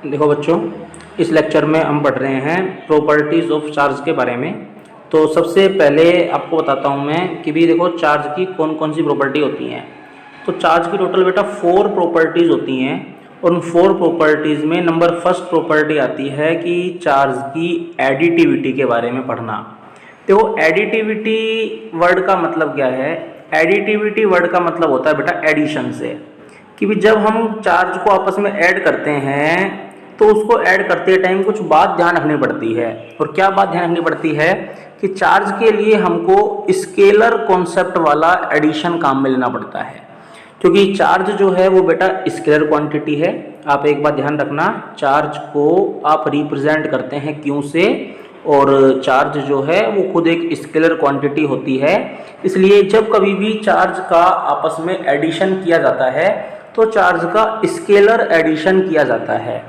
देखो बच्चों, इस लेक्चर में हम पढ़ रहे हैं प्रॉपर्टीज़ ऑफ चार्ज के बारे में। तो सबसे पहले आपको बताता हूं मैं कि भी देखो चार्ज की कौन कौन सी प्रॉपर्टी होती हैं। तो चार्ज की टोटल बेटा 4 प्रॉपर्टीज़ होती हैं और उन 4 प्रॉपर्टीज़ में नंबर फर्स्ट प्रॉपर्टी आती है कि चार्ज की एडिटिविटी के बारे में पढ़ना। देखो एडिटिविटी वर्ड का मतलब क्या है? एडिटिविटी वर्ड का मतलब होता है बेटा एडिशन से, कि भी जब हम चार्ज को आपस में ऐड करते हैं तो उसको ऐड करते टाइम कुछ बात ध्यान रखनी पड़ती है। और क्या बात ध्यान रखनी पड़ती है कि चार्ज के लिए हमको स्केलर कॉन्सेप्ट वाला एडिशन काम में लेना पड़ता है, क्योंकि चार्ज जो है वो बेटा स्केलर क्वांटिटी है। आप एक बात ध्यान रखना, चार्ज को आप रिप्रेजेंट करते हैं क्यू से, और चार्ज जो है वो खुद एक स्केलर क्वांटिटी होती है। इसलिए जब कभी भी चार्ज का आपस में एडिशन किया जाता है तो चार्ज का स्केलर एडिशन किया जाता है।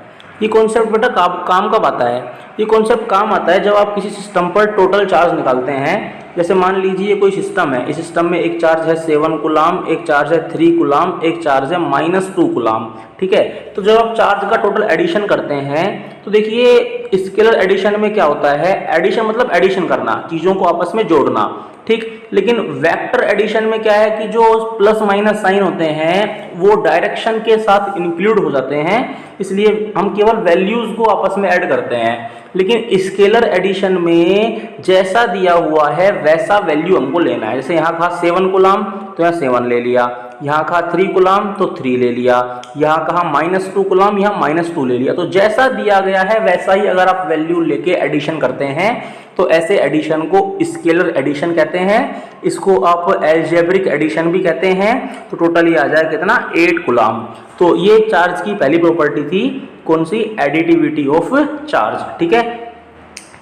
ये कॉन्सेप्ट बेटा काम कब आता है? ये कॉन्सेप्ट काम आता है जब आप किसी सिस्टम पर टोटल चार्ज निकालते हैं। जैसे मान लीजिए कोई सिस्टम है, इस सिस्टम में एक चार्ज है 7 कूलाम, एक चार्ज है 3 कूलाम, एक चार्ज है -2 कूलाम। ठीक है, तो जब आप चार्ज का टोटल एडिशन करते हैं तो देखिए स्केलर एडिशन में क्या होता है? एडिशन मतलब एडिशन करना, चीज़ों को आपस में जोड़ना। ठीक, लेकिन वेक्टर एडिशन में क्या है कि जो प्लस माइनस साइन होते हैं वो डायरेक्शन के साथ इंक्लूड हो जाते हैं, इसलिए हम केवल वैल्यूज को आपस में ऐड करते हैं। लेकिन स्केलर एडिशन में जैसा दिया हुआ है वैसा वैल्यू हमको लेना है। जैसे यहाँ था 7 कूलाम तो यहाँ 7 ले लिया, यहाँ कहा 3 कूलाम तो 3 ले लिया, यहाँ कहा -2 कूलाम यहाँ -2 ले लिया। तो जैसा दिया गया है वैसा ही अगर आप वैल्यू लेके एडिशन करते हैं तो ऐसे एडिशन को स्केलर एडिशन कहते हैं। इसको आप एल्जेब्रिक एडिशन भी कहते हैं। तो टोटली आ जाए कितना? 8 कूलाम। तो ये चार्ज की पहली प्रॉपर्टी थी, कौन सी? Additivity of charge. ठीक है,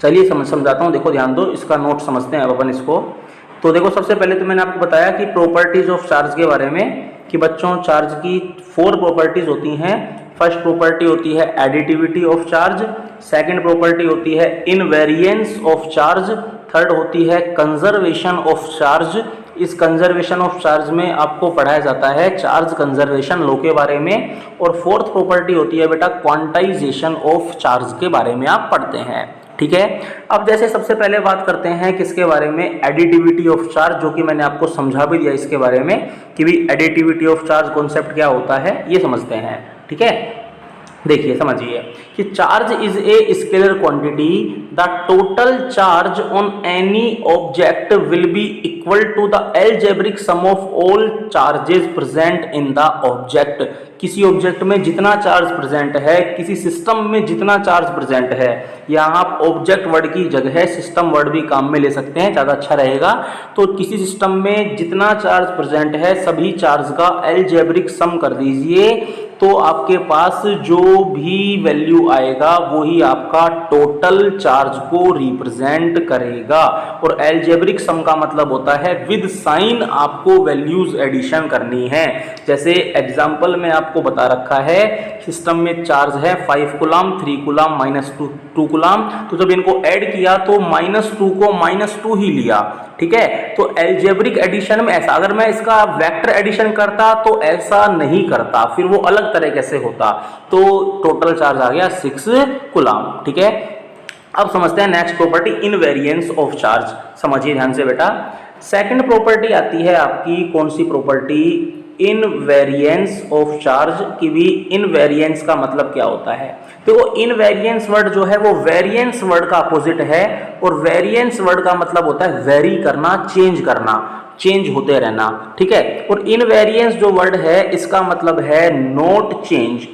चलिए समझाता हूँ। देखो ध्यान दो, इसका नोट समझते हैं अब अपन इसको। तो देखो सबसे पहले तो मैंने आपको बताया कि प्रॉपर्टीज ऑफ चार्ज के बारे में, कि बच्चों चार्ज की 4 प्रॉपर्टीज होती हैं। फर्स्ट प्रॉपर्टी होती है additivity of charge, second property होती है इनवेरिएंस ऑफ चार्ज, थर्ड होती है कंजर्वेशन ऑफ चार्ज। इस कंजर्वेशन ऑफ चार्ज में आपको पढ़ाया जाता है चार्ज कंजर्वेशन लॉ के बारे में। और फोर्थ प्रॉपर्टी होती है बेटा क्वांटाइजेशन ऑफ चार्ज के बारे में आप पढ़ते हैं। ठीक है, अब जैसे सबसे पहले बात करते हैं किसके बारे में? एडिटिविटी ऑफ चार्ज, जो कि मैंने आपको समझा भी दिया इसके बारे में कि भी एडिटिविटी ऑफ चार्ज कॉन्सेप्ट क्या होता है, ये समझते हैं। ठीक है, देखिए समझिए कि charge is a scalar quantity, the total charge on any object will be equal to the algebraic sum of all charges present in the object. किसी ऑब्जेक्ट में जितना चार्ज प्रेजेंट है, किसी सिस्टम में जितना चार्ज प्रेजेंट है, यहाँ आप ऑब्जेक्ट वर्ड की जगह सिस्टम वर्ड भी काम में ले सकते हैं, ज़्यादा अच्छा रहेगा। तो किसी सिस्टम में जितना चार्ज प्रेजेंट है सभी चार्ज का एल्जेब्रिक सम कर दीजिए, तो आपके पास जो भी वैल्यू आएगा वही आपका टोटल चार्ज को रिप्रेजेंट करेगा। और एल्जेब्रिक सम का मतलब होता है विद साइन आपको वैल्यूज एडिशन करनी है। जैसे एग्जांपल में आपको बता रखा है, सिस्टम में चार्ज है 5 कूलाम, 3 कूलाम, -2 कूलाम। तो जब इनको ऐड किया तो -2 को -2 ही लिया। ठीक है, तो एल्जेब्रिक एडिशन में ऐसा, अगर मैं इसका वेक्टर एडिशन करता तो ऐसा नहीं करता, फिर वो अलग तरीके से होता। तो टोटल चार्ज आ गया 6 कूलाम। ठीक है, अब समझते हैं next property invariance of charge. समझिए ध्यान से बेटा, सेकंड प्रॉपर्टी आती है आपकी, कौन सी प्रॉपर्टी? Invariance of charge. की भी इनवेरिएंस का मतलब क्या होता है? देखो इनवेरिएंस वर्ड जो है वो वेरिएंस वर्ड का अपोजिट है, और वेरिएंस वर्ड का मतलब होता है वेरी करना, चेंज करना, चेंज होते रहना। ठीक है, और इनवेरिएंस जो वर्ड है इसका मतलब है नॉट चेंज।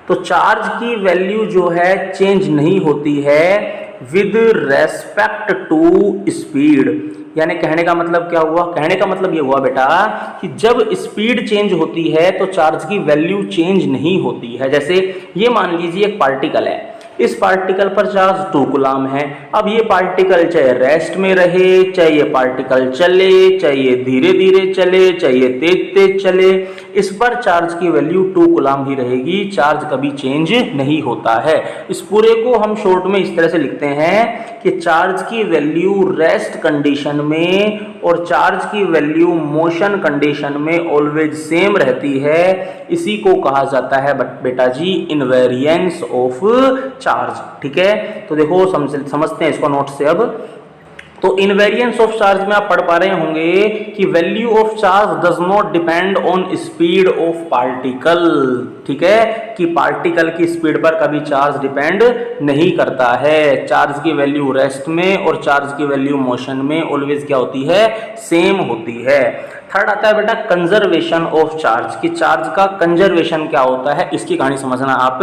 तो चार्ज की वैल्यू जो है चेंज नहीं होती है विद रेस्पेक्ट टू स्पीड। यानी कहने का मतलब क्या हुआ? कहने का मतलब ये हुआ बेटा कि जब स्पीड चेंज होती है तो चार्ज की वैल्यू चेंज नहीं होती है। जैसे ये मान लीजिए एक पार्टिकल है, इस पार्टिकल पर चार्ज 2 कूलाम है। अब ये पार्टिकल चाहे रेस्ट में रहे, चाहे ये पार्टिकल चले, चाहे धीरे धीरे चले, चाहे तेज तेज चले, इस पर चार्ज की वैल्यू 2 कूलम ही रहेगी, चार्ज कभी चेंज नहीं होता है। इस पूरे को हम शॉर्ट में इस तरह से लिखते हैं कि चार्ज की वैल्यू रेस्ट कंडीशन में और चार्ज की वैल्यू मोशन कंडीशन में ऑलवेज सेम रहती है। इसी को कहा जाता है बेटा जी इनवेरिएंस ऑफ चार्ज। ठीक है, तो देखो समझते हैं इसको नोट से। अब तो इनवेरिएंस ऑफ चार्ज में आप पढ़ पा रहे होंगे कि value of charge does not depend on speed of particle. ठीक है, कि पार्टिकल की स्पीड पर कभी चार्ज डिपेंड नहीं करता है। चार्ज की वैल्यू रेस्ट में और चार्ज की वैल्यू मोशन में ऑलवेज क्या होती है, सेम होती है। थर्ड आता है बेटा कंजर्वेशन ऑफ चार्ज, कि चार्ज का कंजर्वेशन क्या होता है, इसकी कहानी समझना आप।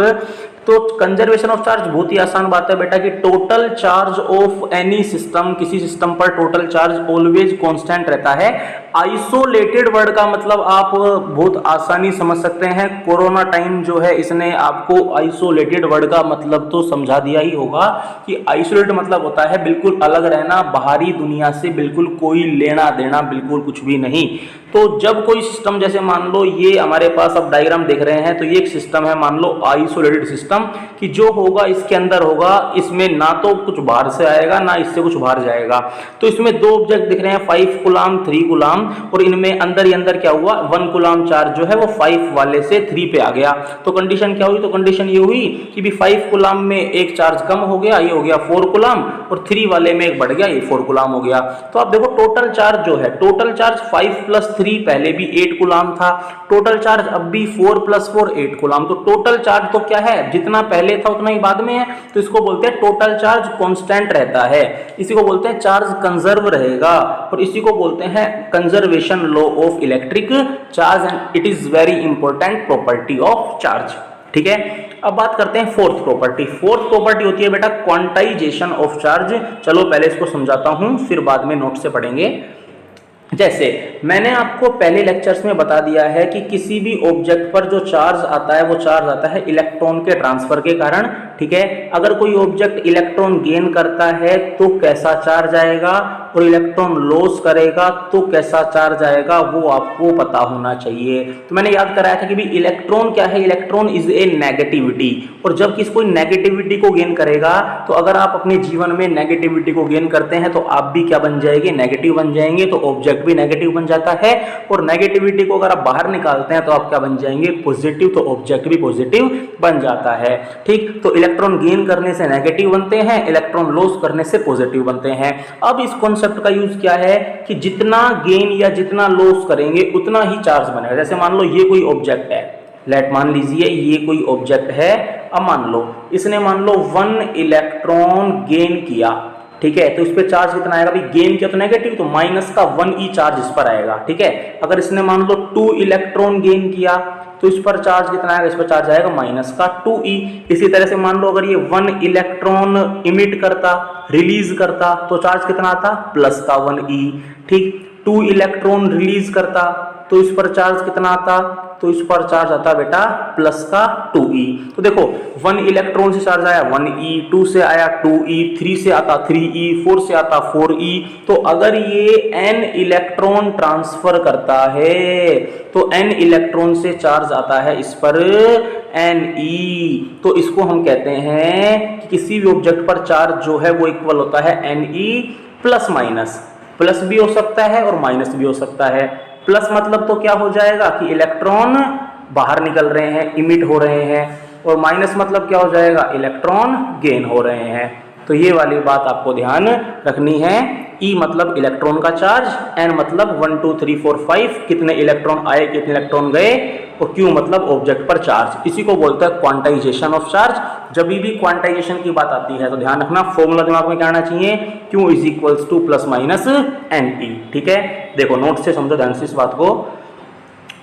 तो कंजर्वेशन ऑफ चार्ज बहुत ही आसान बात है बेटा कि total charge of any system, किसी सिस्टम पर टोटल चार्ज ऑलवेज कांस्टेंट रहता है। आइसोलेटेड वर्ड का मतलब आप बहुत आसानी समझ सकते हैं। कोरोना टाइम जो है इसने आपको आइसोलेटेड वर्ड का मतलब तो समझा दिया ही होगा कि आइसोलेटेड मतलब होता है बिल्कुल अलग रहना, बाहरी दुनिया से बिल्कुल कोई लेना देना, बिल्कुल कुछ भी नहीं। तो जब कोई सिस्टम, जैसे मान लो ये हमारे पास अब डायग्राम देख रहे हैं, तो ये एक सिस्टम है, मान लो आइसोलेटेड सिस्टम, कि जो होगा इसके अंदर होगा, इसमें ना तो कुछ बाहर से आएगा ना इससे कुछ बाहर जाएगा। तो इसमें दो ऑब्जेक्ट दिख रहे हैं 5 कूलम 3 कूलम, और इनमें अंदर ही अंदर क्या हुआ 1 कूलम चार्ज जो है वो 5 वाले से 3 पे आ गया। तो कंडीशन क्या हुई, तो कंडीशन ये हुई कि भी 5 कूलम में एक चार्ज कम हो गया, ये हो गया 4 कूलम, और 3 वाले में एक बढ़ गया, ये 4 कूलम हो गया। तो आप देखो टोटल चार्ज जो है, टोटल चार्ज 5 + 3 पहले भी 8 कूलम था, टोटल चार्ज अब भी 4 + 4 8 कूलम। तो टोटल चार्ज तो क्या है, जितना पहले था उतना ही बाद में है, तो इसको बोलते हैं टोटल चार्ज कांस्टेंट रहता है। इसी को बोलते हैं चार्ज कंजर्व रहेगा, और इसी को बोलते हैं conservation law of electric charge, and it is very important property of charge. ठीक है, अब बात करते हैं फोर्थ प्रॉपर्टी। फोर्थ प्रॉपर्टी होती है बेटा क्वांटाइजेशन ऑफ चार्ज। चलो पहले इसको समझाता हूं, फिर बाद में नोट से पढ़ेंगे। जैसे मैंने आपको पहले लेक्चर्स में बता दिया है कि किसी भी ऑब्जेक्ट पर जो चार्ज आता है वो चार्ज आता है इलेक्ट्रॉन के ट्रांसफर के कारण। ठीक है, अगर कोई ऑब्जेक्ट इलेक्ट्रॉन गेन करता है तो कैसा चार्ज आएगा, और इलेक्ट्रॉन लॉस करेगा तो कैसा चार्ज आएगा, वो आपको पता होना चाहिए। तो मैंने याद कराया था कि भी इलेक्ट्रॉन क्या है, इलेक्ट्रॉन इज ए नेगेटिविटी, और जब किसी कोई नेगेटिविटी को गेन करेगा, तो अगर आप अपने जीवन में नेगेटिविटी को गेन करते हैं तो आप भी क्या बन जाएंगे, नेगेटिव बन जाएंगे, तो ऑब्जेक्ट भी नेगेटिव बन जाता है। और नेगेटिविटी को अगर आप बाहर निकालते हैं तो आप क्या बन जाएंगे, पॉजिटिव, तो ऑब्जेक्ट भी पॉजिटिव बन जाता है। ठीक, तो इलेक्ट्रॉन गेन करने से नेगेटिव बनते हैं, इलेक्ट्रॉन लॉस करने से पॉजिटिव बनते हैं। अब इस कॉन्सेप्ट का यूज क्या है कि जितना गेन या जितना लॉस करेंगे उतना ही चार्ज बनेगा। जैसे मान लो ये कोई ऑब्जेक्ट है, लेट मान लीजिए ये कोई ऑब्जेक्ट है, अब मान लो इसने मान लो 1 इलेक्ट्रॉन गेन किया। ठीक है, तो इस पे चार्ज कितना आएगा, भाई गेन किया तो नेगेटिव, तो माइनस का 1e चार्ज इस पर आएगा। ठीक है, अगर इसने मान लो 2 इलेक्ट्रॉन गेन किया तो इस पर चार्ज कितना आएगा, इस पर चार्ज आएगा माइनस का 2e। इसी तरह से मान लो अगर ये 1 इलेक्ट्रॉन इमिट करता, रिलीज करता, तो चार्ज कितना आता, प्लस का 1e। ठीक, 2 इलेक्ट्रॉन रिलीज करता तो इस पर चार्ज कितना आता, तो इस पर चार्ज आता बेटा प्लस का 2e। तो देखो 1 इलेक्ट्रॉन से चार्ज आया 1e, 2 से आया 2e, 3 से आता 3e, 4 से आता 4e। तो अगर ये n इलेक्ट्रॉन ट्रांसफर करता है तो n इलेक्ट्रॉन से चार्ज आता है इस पर ne। तो इसको हम कहते हैं कि किसी भी ऑब्जेक्ट पर चार्ज जो है वो इक्वल होता है ne प्लस माइनस। प्लस भी हो सकता है और माइनस भी हो सकता है। प्लस मतलब तो क्या हो जाएगा कि इलेक्ट्रॉन बाहर निकल रहे हैं, इमिट हो रहे हैं, और माइनस मतलब क्या हो जाएगा, इलेक्ट्रॉन गेन हो रहे हैं। तो ये वाली बात आपको ध्यान रखनी है। E मतलब इलेक्ट्रॉन का चार्ज, N मतलब 1 2 3 4 5 कितने इलेक्ट्रॉन आए कितने इलेक्ट्रॉन गए, और Q मतलब ऑब्जेक्ट पर चार्ज। इसी को बोलते हैं क्वांटाइजेशन ऑफ चार्ज। जब भी क्वांटाइजेशन की बात आती है तो ध्यान रखना फॉर्मूला दिमाग में क्या आना चाहिए, Q = + NE। ठीक है, देखो नोट से समझो ध्यान से इस बात को।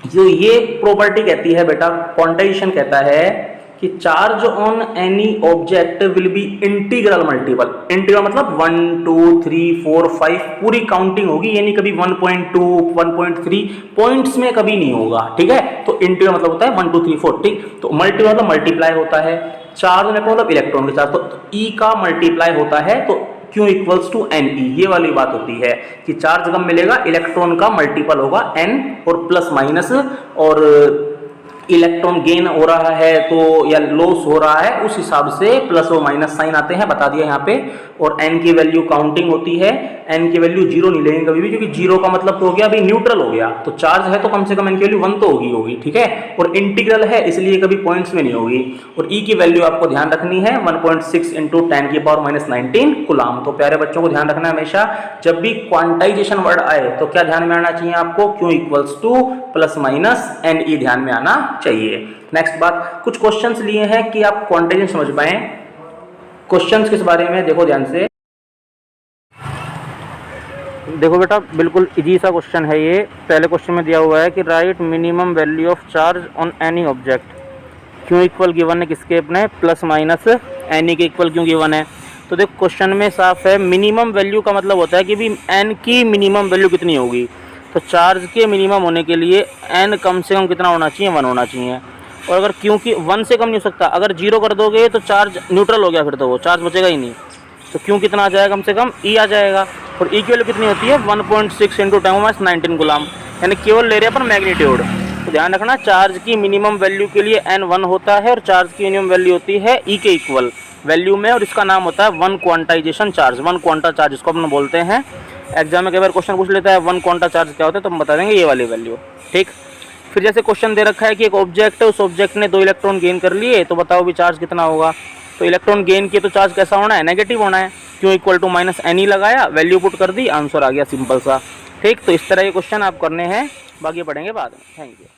जो ये प्रॉपर्टी कहती है बेटा, क्वांटाइजेशन कहता है कि charge on any object will B integral multiple. Integral मतलब 1 2 3 4 5 पूरी काउंटिंग होगी, यानी कभी 1.2 1.3 पॉइंट्स में कभी नहीं होगा। ठीक है, तो इंटीग्रल मतलब होता है 1 2 3 4। ठीक, तो मतलब मल्टीप्लाई होता है, चार्ज इलेक्ट्रॉन मतलब इलेक्ट्रॉन के चार्ज, तो E का मल्टीप्लाई होता है, तो Q इक्वल्स टू Ne, ये वाली बात होती है कि चार्ज कब मिलेगा, इलेक्ट्रॉन का मल्टीपल होगा n और प्लस माइनस, और इलेक्ट्रॉन गेन हो रहा है तो या लॉस हो रहा है उस हिसाब से प्लस और माइनस साइन आते हैं, बता दिया यहाँ पे। और n की वैल्यू काउंटिंग होती है, n की वैल्यू जीरो नहीं लेंगे कभी भी, क्योंकि जीरो का मतलब तो हो गया अभी न्यूट्रल हो गया, तो चार्ज है तो कम से कम n की वैल्यू 1 तो होगी, ठीक है। और इंटीग्रल है इसलिए कभी पॉइंट्स में नहीं होगी। और e की वैल्यू आपको ध्यान रखनी है 1.6 इंटू 10 की पावर माइनस 19 कूलाम। तो प्यारे बच्चों को ध्यान रखना है हमेशा जब भी क्वांटाइजेशन वर्ड आए तो क्या ध्यान में आना चाहिए आपको, Q equals two plus minus Ne ध्यान में आना चाहिए। नेक्स्ट बात, कुछ क्वेश्चंस लिए हैं कि आप क्वांटाइजेशन समझ पाए। क्वेश्चंस किस बारे में, देखो ध्यान से, देखो बेटा बिल्कुल इजी सा क्वेश्चन है ये। पहले क्वेश्चन में दिया हुआ है कि right minimum value of charge on any object, क्यों इक्वल गिवन है किसके अपने, प्लस माइनस एनी के इक्वल क्यों गिवन है। तो देखो क्वेश्चन में साफ है, मिनिमम वैल्यू का मतलब होता है कि भी एन की मिनिमम वैल्यू कितनी होगी। तो चार्ज के मिनिमम होने के लिए एन कम से कम कितना होना चाहिए, 1 होना चाहिए। और अगर क्योंकि 1 से कम नहीं हो सकता, अगर 0 कर दोगे तो चार्ज न्यूट्रल हो गया, फिर तो वो चार्ज बचेगा ही नहीं। तो क्यों कितना आ जाएगा, कम से कम ई आ जाएगा। और ई की वैल्यू कितनी होती है 1.6 इंटू 10⁻19 गुलाम, यानी केवल ले रहे हैं अपन मैग्नीट्यूड। तो ध्यान रखना चार्ज की मिनिमम वैल्यू के लिए n 1 होता है और चार्ज की मिनिमम वैल्यू होती है ई के इक्वल वैल्यू में, और इसका नाम होता है 1 क्वांटाइजेशन चार्ज, 1 क्वांटा चार्ज इसको अपन बोलते हैं। एग्जाम में कई बार क्वेश्चन पूछ लेता है 1 क्वांटा चार्ज क्या होता है, तो हम बता देंगे ये वाली वैल्यू, ठीक। फिर जैसे क्वेश्चन दे रखा है कि एक ऑब्जेक्ट है, उस ऑब्जेक्ट ने 2 इलेक्ट्रॉन गेन कर लिए, तो बताओ भी चार्ज कितना होगा। तो इलेक्ट्रॉन गेन किए तो चार्ज कैसा होना है, नेगेटिव होना है। क्यों equal to minus N E लगाया, वैल्यू पुट कर दी, आंसर आ गया सिंपल सा, ठीक। तो इस तरह के क्वेश्चन आप करने हैं, बाकी पढ़ेंगे बाद में। Thank you.